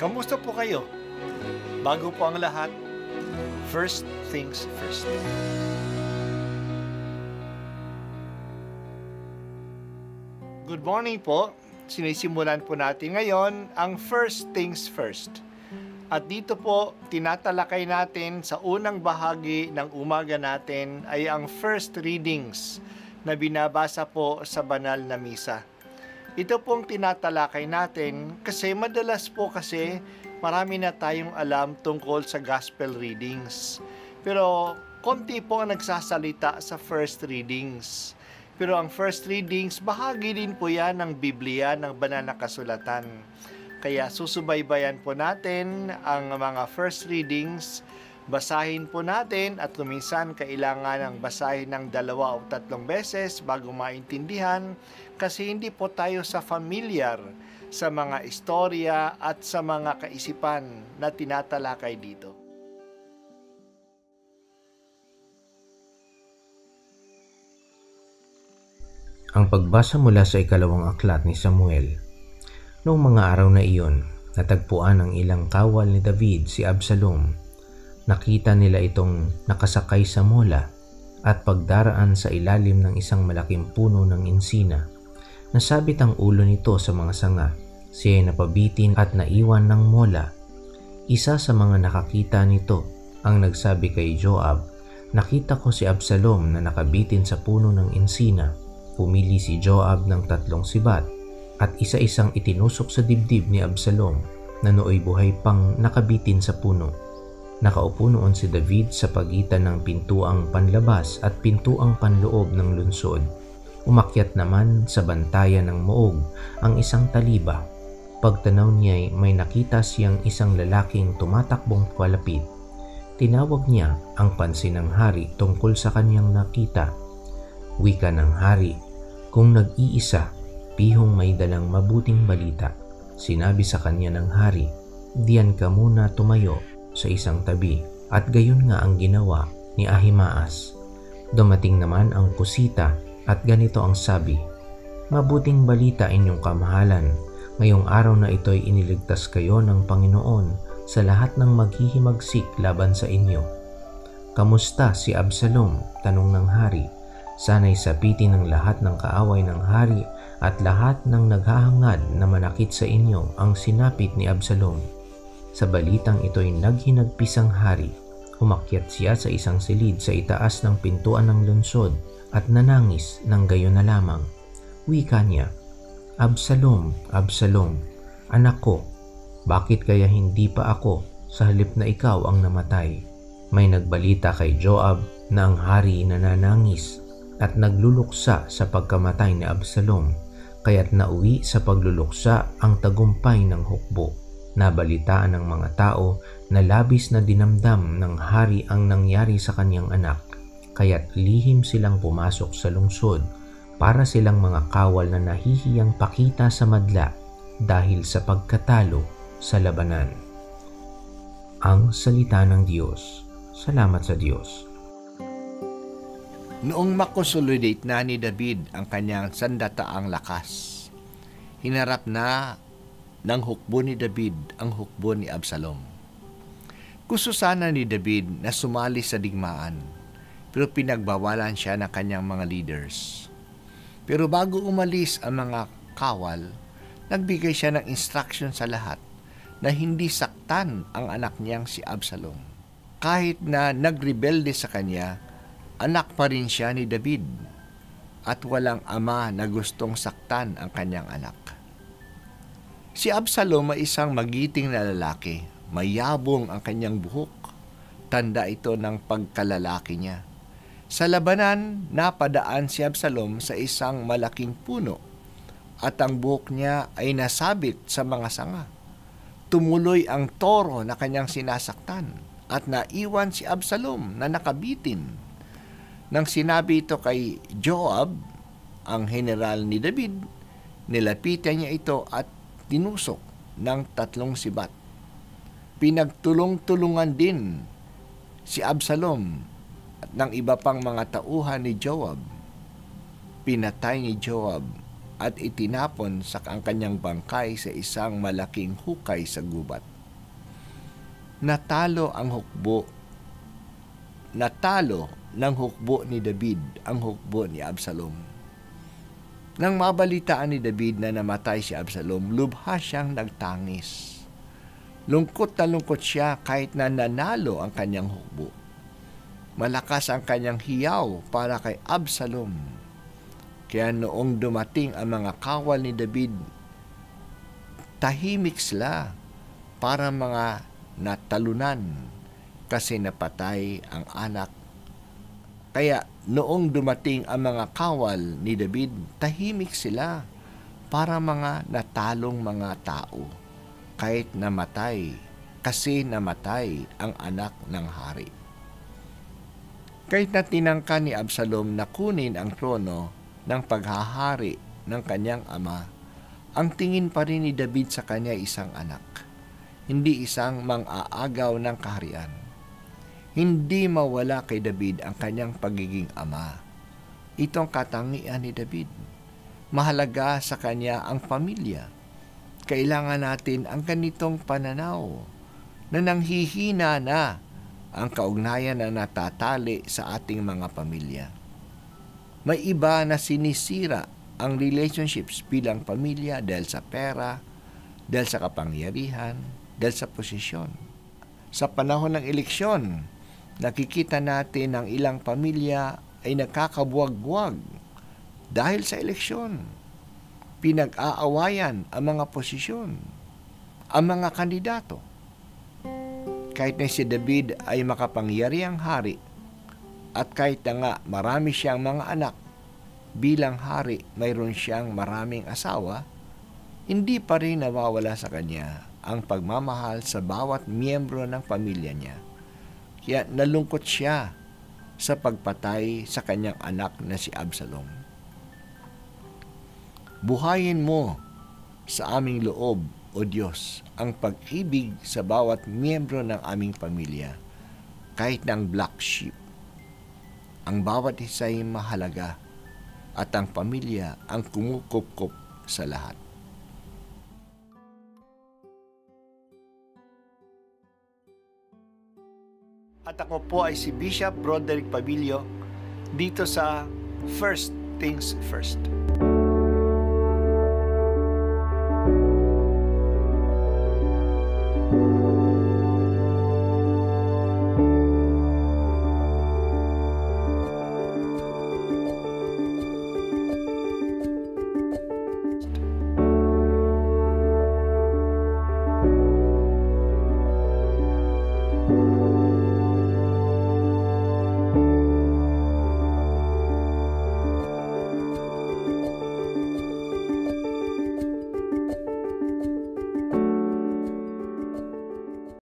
Kamusta po kayo? Bago po ang lahat, first things first. Good morning po. Sinisimulan po natin ngayon ang first things first. At dito po, tinatalakay natin sa unang bahagi ng umaga natin ay ang first readings na binabasa po sa banal na misa. Ito pong tinatalakay natin kasi madalas po kasi marami na tayong alam tungkol sa gospel readings. Pero konti po ang nagsasalita sa first readings. Pero ang first readings, bahagi din po yan ng Biblia, ng banal na kasulatan. Kaya susubaybayan po natin ang mga first readings, basahin po natin at kuminsan kailangan ng basahin ng 2 o 3 beses bago maintindihan kasi hindi po tayo familiar sa mga istorya at sa mga kaisipan na tinatalakay dito. Ang pagbasa mula sa ikalawang aklat ni Samuel. Noong mga araw na iyon, natagpuan ng ilang kawal ni David si Absalom. Nakita nila itong nakasakay sa mola at pagdaraan sa ilalim ng isang malaking puno ng insina. Nasabit ang ulo nito sa mga sanga. Siya ay napabitin at naiwan ng mola. Isa sa mga nakakita nito ang nagsabi kay Joab, "Nakita ko si Absalom na nakabitin sa puno ng insina." Pumili si Joab ng 3 sibat at isa-isang itinusok sa dibdib ni Absalom na nooy buhay pang nakabitin sa puno. Nakaupo noon si David sa pagitan ng pintuang panlabas at pintuang panloob ng lungsod. Umakyat naman sa bantayan ng muog ang isang taliba. Pagtanaw niya'y may nakita siyang isang lalaking tumatakbong palapit. Tinawag niya ang pansin ng hari tungkol sa kanyang nakita. Wika ng hari, "Kung nag-iisa, pihong may dalang mabuting balita." Sinabi sa kanya ng hari, "Diyan ka muna tumayo sa isang tabi." At gayon nga ang ginawa ni Ahimaas. Dumating naman ang kusita at ganito ang sabi, "Mabuting balita inyong kamahalan. Ngayong araw na ito'y iniligtas kayo ng Panginoon sa lahat ng maghihimagsik laban sa inyo." "Kamusta si Absalom?" tanong ng hari. Sana'y sapitin ng lahat ng kaaway ng hari at lahat ng naghahangad na manakit sa inyo ang sinapit ni Absalom. Sa balitang ito'y naghinagpis ang hari. Umakyat siya sa isang silid sa itaas ng pintuan ng lungsod at nanangis ng gayon na lamang. Wika niya, "Absalom, Absalom, anak ko, bakit kaya hindi pa ako sa halip na ikaw ang namatay?" May nagbalita kay Joab na ang hari nananangis at nagluluksa sa pagkamatay ni Absalom, kaya't nauwi sa pagluluksa ang tagumpay ng hukbo. Nabalitaan ng mga tao na labis na dinamdam ng hari ang nangyari sa kanyang anak, kaya't lihim silang pumasok sa lungsod para silang mga kawal na nahihiyang pakita sa madla dahil sa pagkatalo sa labanan. Ang salita ng Diyos. Salamat sa Diyos. Noong makonsolidate na ni David ang kanyang sandataang lakas, hinarap na ng hukbo ni David ang hukbo ni Absalom. Gusto sana ni David na sumali sa digmaan, pero pinagbawalan siya ng kanyang mga leaders. Pero bago umalis ang mga kawal, nagbigay siya ng instruction sa lahat na hindi saktan ang anak niyang si Absalom. Kahit na nagrebelde sa kanya, anak pa rin siya ni David at walang ama na gustong saktan ang kanyang anak. Si Absalom ay isang magiting na lalaki. Mayabong ang kanyang buhok. Tanda ito ng pagkalalaki niya. Sa labanan, napadaan si Absalom sa isang malaking puno at ang buhok niya ay nasabit sa mga sanga. Tumuloy ang toro na kanyang sinasaktan at naiwan si Absalom na nakabitin. Nang sinabi ito kay Joab, ang general ni David, nilapitan niya ito at tinusok ng 3 sibat. Pinagtulong-tulungan din si Absalom at ng iba pang mga tauhan ni Joab. Pinatay ni Joab at itinapon sa ang kanyang bangkay sa isang malaking hukay sa gubat. Natalo ng hukbo ni David ang hukbo ni Absalom. Nang mabalitaan ni David na namatay si Absalom, lubha siyang nagtangis. Lungkot na lungkot siya kahit na nanalo ang kanyang hukbo. Malakas ang kanyang hiyaw para kay Absalom. Kaya noong dumating ang mga kawal ni David, tahimik sila para mga natalunan kasi napatay ang anak. Kaya noong dumating ang mga kawal ni David, tahimik sila para mga natalong mga tao kahit namatay kasi namatay ang anak ng hari. Kahit na tinangka ni Absalom na kunin ang trono ng paghahari ng kanyang ama, ang tingin pa rin ni David sa kanya isang anak, hindi isang mang-aagaw ng kaharian. Hindi mawala kay David ang kanyang pagiging ama. Itong katangian ni David. Mahalaga sa kanya ang pamilya. Kailangan natin ang ganitong pananaw na nanghihina na ang kaugnayan na natatali sa ating mga pamilya. May iba na sinisira ang relationships bilang pamilya dahil sa pera, dahil sa kapangyarihan, dahil sa posisyon. Sa panahon ng eleksyon, nakikita natin ang ilang pamilya ay nagkakabuwag-buwag dahil sa eleksyon. Pinag-aawayan ang mga posisyon, ang mga kandidato. Kahit na si David ay makapangyarihang hari at kahit na nga marami siyang mga anak, bilang hari mayroon siyang maraming asawa, hindi pa rin nawawala sa kanya ang pagmamahal sa bawat miyembro ng pamilya niya. Kaya nalungkot siya sa pagpatay sa kanyang anak na si Absalom. Buhayin mo sa aming loob, O Diyos, ang pag-ibig sa bawat miyembro ng aming pamilya, kahit ng black sheep. Ang bawat isa ay mahalaga at ang pamilya ang kumukup-kup sa lahat. At ako po ay si Bishop Broderick Pabilio dito sa First Things First.